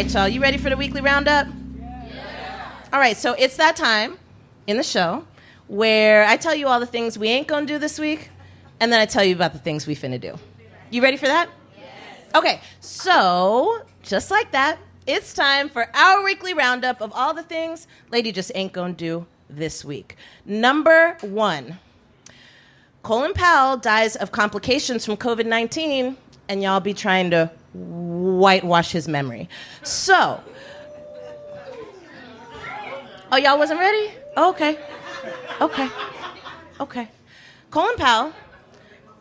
right, y'all, you ready for the weekly roundup? Yeah. All right, so it's that time in the show where I tell you all the things we ain't gonna do this week, and then I tell you about the things we finna do. You ready for that? Yes. Okay, so just like that, it's time for our weekly roundup of all the things Lady just ain't gonna do this week. Number 1, Colin Powell dies of complications from COVID-19, and y'all be trying to whitewash his memory. So, oh, y'all wasn't ready? Oh, okay. Colin Powell,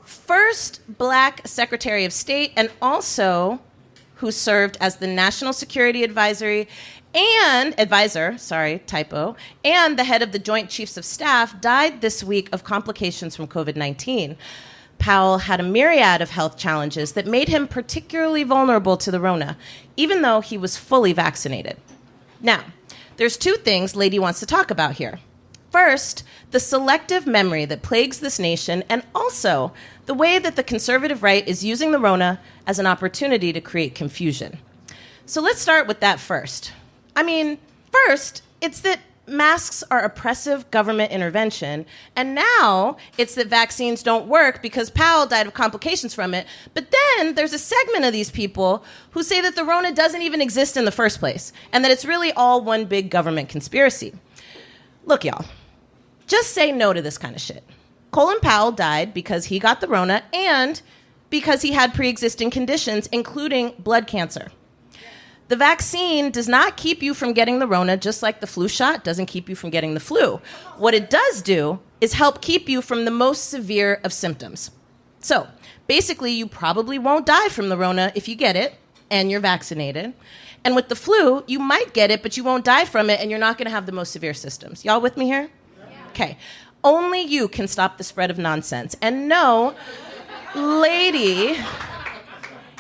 first black Secretary of State, and also who served as the National Security Advisor, and the head of the Joint Chiefs of Staff, died this week of complications from COVID-19. Powell had a myriad of health challenges that made him particularly vulnerable to the Rona, even though he was fully vaccinated. Now, there's 2 things Lady wants to talk about here. First, the selective memory that plagues this nation, and also the way that the conservative right is using the Rona as an opportunity to create confusion. So let's start with that first. First, it's that masks are oppressive government intervention, and now it's that vaccines don't work because Powell died of complications from it. But then there's a segment of these people who say that the Rona doesn't even exist in the first place, and that it's really all one big government conspiracy. Look, y'all, just say no to this kind of shit. Colin Powell died because he got the Rona and because he had pre-existing conditions, including blood cancer. The vaccine does not keep you from getting the Rona, just like the flu shot doesn't keep you from getting the flu. What it does do is help keep you from the most severe of symptoms. So, basically, you probably won't die from the Rona if you get it and you're vaccinated. And with the flu, you might get it, but you won't die from it, and you're not going to have the most severe symptoms. Y'all with me here? Okay. Only you can stop the spread of nonsense. And no, Lady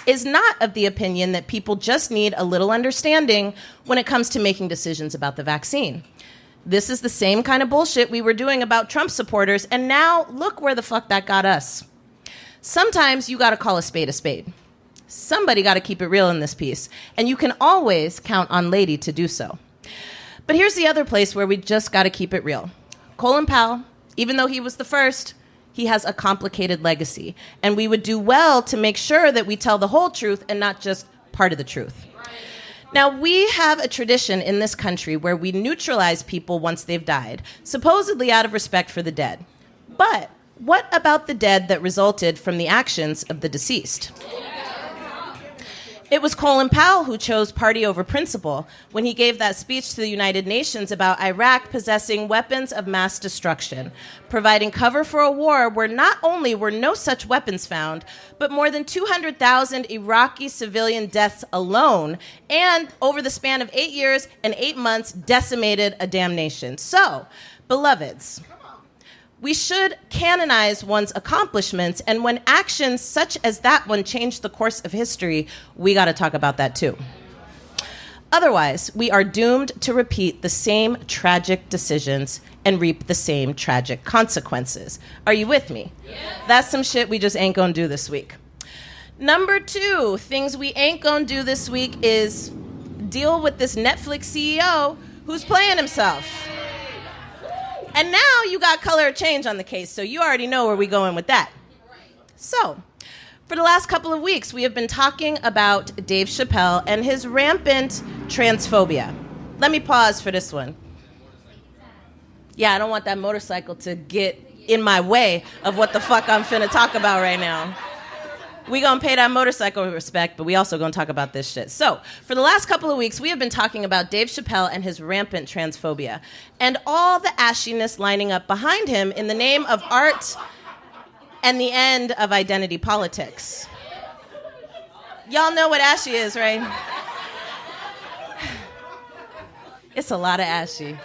is not of the opinion that people just need a little understanding when it comes to making decisions about the vaccine. This is the same kind of bullshit we were doing about Trump supporters, and now look where the fuck that got us. Sometimes you gotta call a spade a spade. Somebody gotta keep it real in this piece, and you can always count on Lady to do so. But here's the other place where we just gotta keep it real. Colin Powell, even though he was the first, he has a complicated legacy, and we would do well to make sure that we tell the whole truth and not just part of the truth. Now, we have a tradition in this country where we neutralize people once they've died, supposedly out of respect for the dead. But what about the dead that resulted from the actions of the deceased? It was Colin Powell who chose party over principle when he gave that speech to the United Nations about Iraq possessing weapons of mass destruction, providing cover for a war where not only were no such weapons found, but more than 200,000 Iraqi civilian deaths alone, and over the span of 8 years and 8 months, decimated a damn nation. So, beloveds, we should canonize one's accomplishments, and when actions such as that one change the course of history, we got to talk about that too. Otherwise, we are doomed to repeat the same tragic decisions and reap the same tragic consequences. Are you with me? Yeah. That's some shit we just ain't gonna do this week. Number 2, things we ain't gonna do this week is deal with this Netflix CEO who's playing himself. And now you got color of change on the case, so you already know where we're going with that. So, for the last couple of weeks, we have been talking about Dave Chappelle and his rampant transphobia. Let me pause for this one. Yeah, I don't want that motorcycle to get in my way of what the fuck I'm finna talk about right now. We gonna pay that motorcycle respect, but we also gonna talk about this shit. So, for the last couple of weeks, we have been talking about Dave Chappelle and his rampant transphobia, and all the ashiness lining up behind him in the name of art and the end of identity politics. Y'all know what ashy is, right? It's a lot of ashy.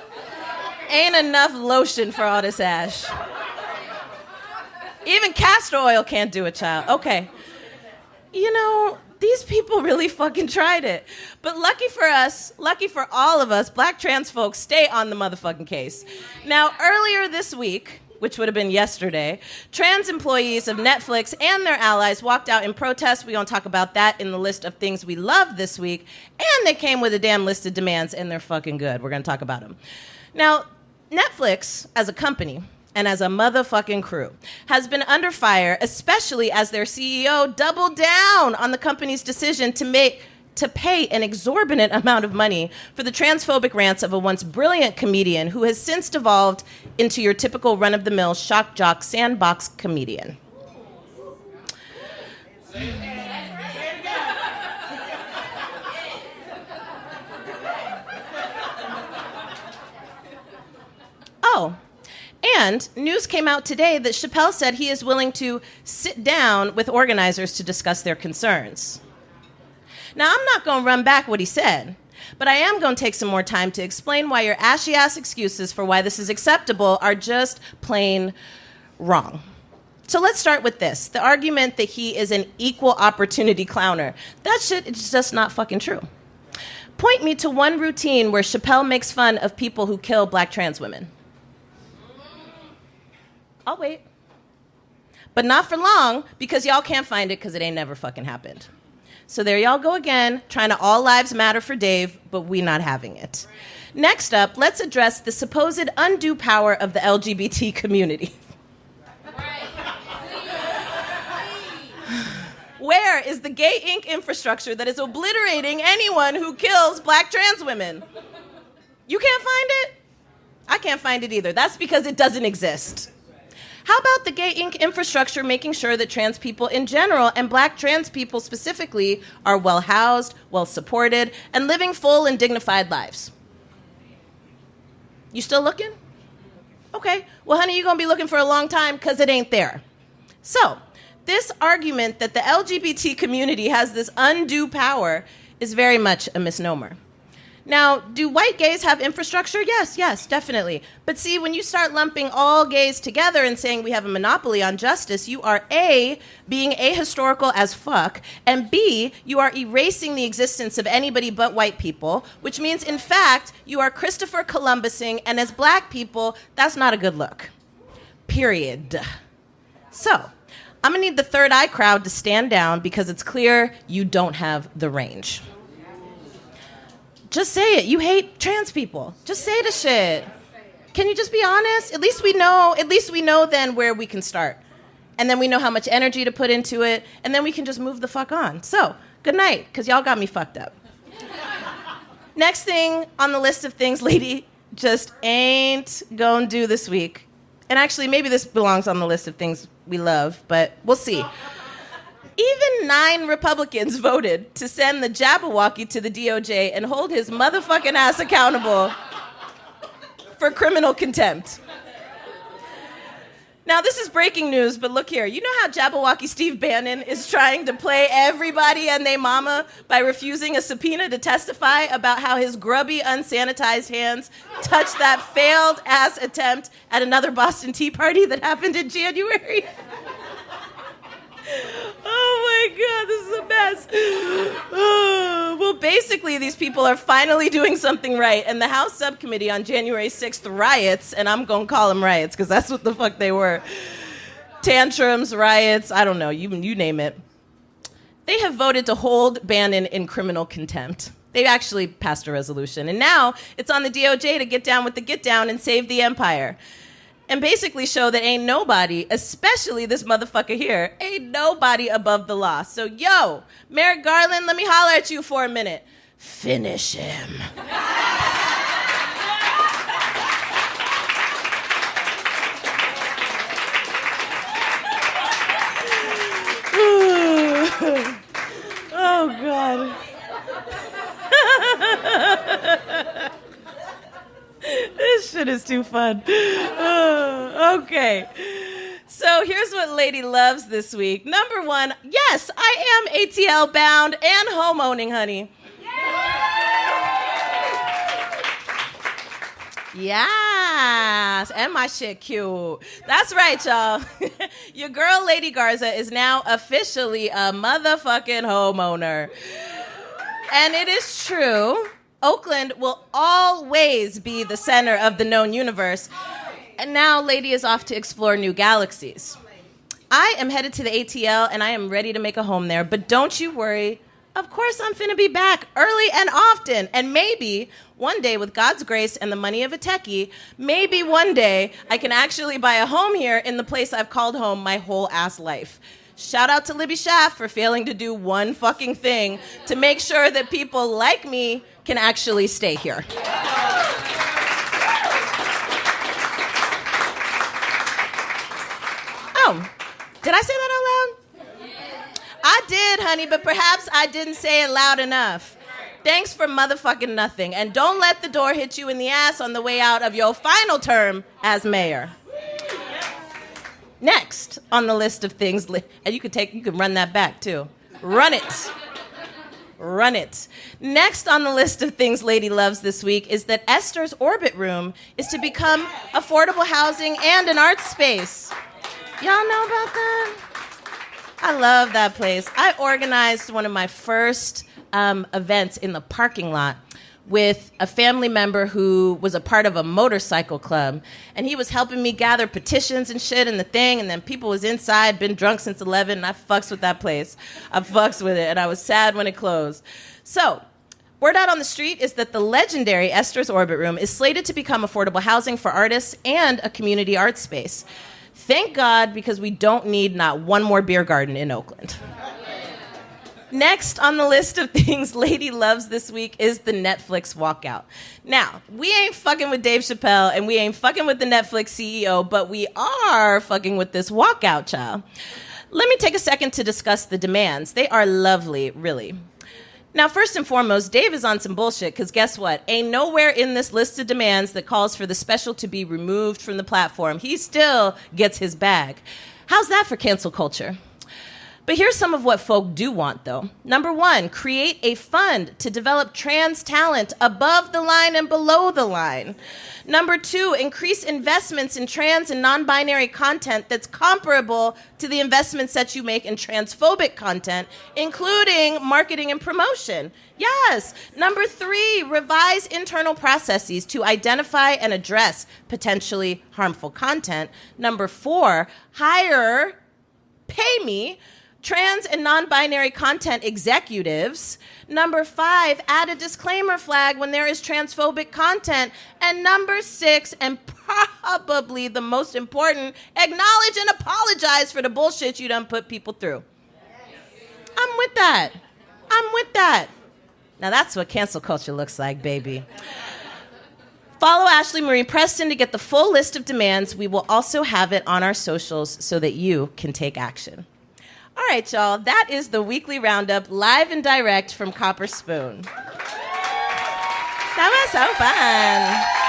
Ain't enough lotion for all this ash. Even castor oil can't do it, child. Okay. You know, these people really fucking tried it. But lucky for us, lucky for all of us, black trans folks stay on the motherfucking case. Now, earlier this week, which would have been yesterday, trans employees of Netflix and their allies walked out in protest. We're going to talk about that in the list of things we love this week. And they came with a damn list of demands, and they're fucking good. We're going to talk about them. Now, Netflix, as a company and as a motherfucking crew, has been under fire, especially as their CEO doubled down on the company's decision to pay an exorbitant amount of money for the transphobic rants of a once brilliant comedian who has since devolved into your typical run-of-the-mill shock jock sandbox comedian. Oh, and news came out today that Chappelle said he is willing to sit down with organizers to discuss their concerns. Now, I'm not going to run back what he said, but I am going to take some more time to explain why your ashy-ass excuses for why this is acceptable are just plain wrong. So let's start with this. The argument that he is an equal opportunity clowner. That shit is just not fucking true. Point me to one routine where Chappelle makes fun of people who kill black trans women. I'll wait. But not for long, because y'all can't find it because it ain't never fucking happened. So there y'all go again, trying to all lives matter for Dave, but we not having it. Next up, let's address the supposed undue power of the LGBT community. Where is the Gay Inc. infrastructure that is obliterating anyone who kills black trans women? You can't find it? I can't find it either. That's because it doesn't exist. How about the Gay Inc. infrastructure making sure that trans people in general and black trans people specifically are well housed, well supported, and living full and dignified lives? You still looking? Okay. Well, honey, you're going to be looking for a long time because it ain't there. So, this argument that the LGBT community has this undue power is very much a misnomer. Now, do white gays have infrastructure? Yes, definitely. But see, when you start lumping all gays together and saying we have a monopoly on justice, you are A, being ahistorical as fuck, and B, you are erasing the existence of anybody but white people, which means, in fact, you are Christopher Columbusing, and as black people, that's not a good look. Period. So, I'm gonna need the third eye crowd to stand down because it's clear you don't have the range. Just say it. You hate trans people. Just say the shit. Can you just be honest? At least we know then where we can start. And then we know how much energy to put into it, and then we can just move the fuck on. So, good night, because y'all got me fucked up. Next thing on the list of things lady just ain't gonna do this week. And actually, maybe this belongs on the list of things we love, but we'll see. Even 9 Republicans voted to send the Jabowokee to the DOJ and hold his motherfucking ass accountable for criminal contempt. Now, this is breaking news, but look here. You know how Jabowokee Steve Bannon is trying to play everybody and they mama by refusing a subpoena to testify about how his grubby, unsanitized hands touched that failed-ass attempt at another Boston Tea Party that happened in January? Oh my God, this is a mess. Well, basically, these people are finally doing something right, and the House subcommittee on January 6th riots, and I'm going to call them riots because that's what the fuck they were. Tantrums, riots, I don't know, you name it. They have voted to hold Bannon in criminal contempt. They actually passed a resolution, and now it's on the DOJ to get down with the get down and save the empire. And basically show that ain't nobody, especially this motherfucker here, ain't nobody above the law. So, yo, Merrick Garland, let me holler at you for a minute. Finish him. Oh, God. This shit is too fun. Okay. So here's what Lady loves this week. Number 1, yes, I am ATL bound and homeowning, honey. Yes, and my shit cute. That's right, y'all. Your girl, Lady Garza, is now officially a motherfucking homeowner. And it is true. Oakland will always be the center of the known universe. And now Lady is off to explore new galaxies. I am headed to the ATL, and I am ready to make a home there. But don't you worry. Of course I'm finna be back early and often. And maybe one day, with God's grace and the money of a techie, maybe one day I can actually buy a home here in the place I've called home my whole ass life. Shout out to Libby Schaff for failing to do one fucking thing to make sure that people like me can actually stay here. Oh, did I say that out loud? I did, honey, but perhaps I didn't say it loud enough. Thanks for motherfucking nothing. And don't let the door hit you in the ass on the way out of your final term as mayor. Next on the list of things, and you can run that back too. Run it. Run it. Next on the list of things Lady loves this week is that Esther's orbit room is to become affordable housing and an art space. Y'all know about that? I love that place. I organized one of my first events in the parking lot with a family member who was a part of a motorcycle club. And he was helping me gather petitions and shit and the thing. And then people was inside, been drunk since 11, and I fucks with that place. I fucks with it, and I was sad when it closed. So, word out on the street is that the legendary Esther's Orbit Room is slated to become affordable housing for artists and a community art space. Thank God, because we don't need not one more beer garden in Oakland. Next on the list of things Lady loves this week is the Netflix Walkout. Now, we ain't fucking with Dave Chappelle and we ain't fucking with the Netflix CEO, but we are fucking with this walkout, child. Let me take a second to discuss the demands. They are lovely, really. Now, first and foremost, Dave is on some bullshit, because guess what? Ain't nowhere in this list of demands that calls for the special to be removed from the platform. He still gets his bag. How's that for cancel culture? But here's some of what folk do want, though. Number one, create a fund to develop trans talent above the line and below the line. Number two, increase investments in trans and non-binary content that's comparable to the investments that you make in transphobic content, including marketing and promotion. Yes. Number three, revise internal processes to identify and address potentially harmful content. Number four, pay me, trans and non-binary content executives. Number five, add a disclaimer flag when there is transphobic content. And number six, and probably the most important, acknowledge and apologize for the bullshit you done put people through. I'm with that. Now that's what cancel culture looks like, baby. Follow Ashlee Marie Preston to get the full list of demands. We will also have it on our socials so that you can take action. All right, y'all, that is the weekly roundup, live and direct from Copper Spoon. That was so fun.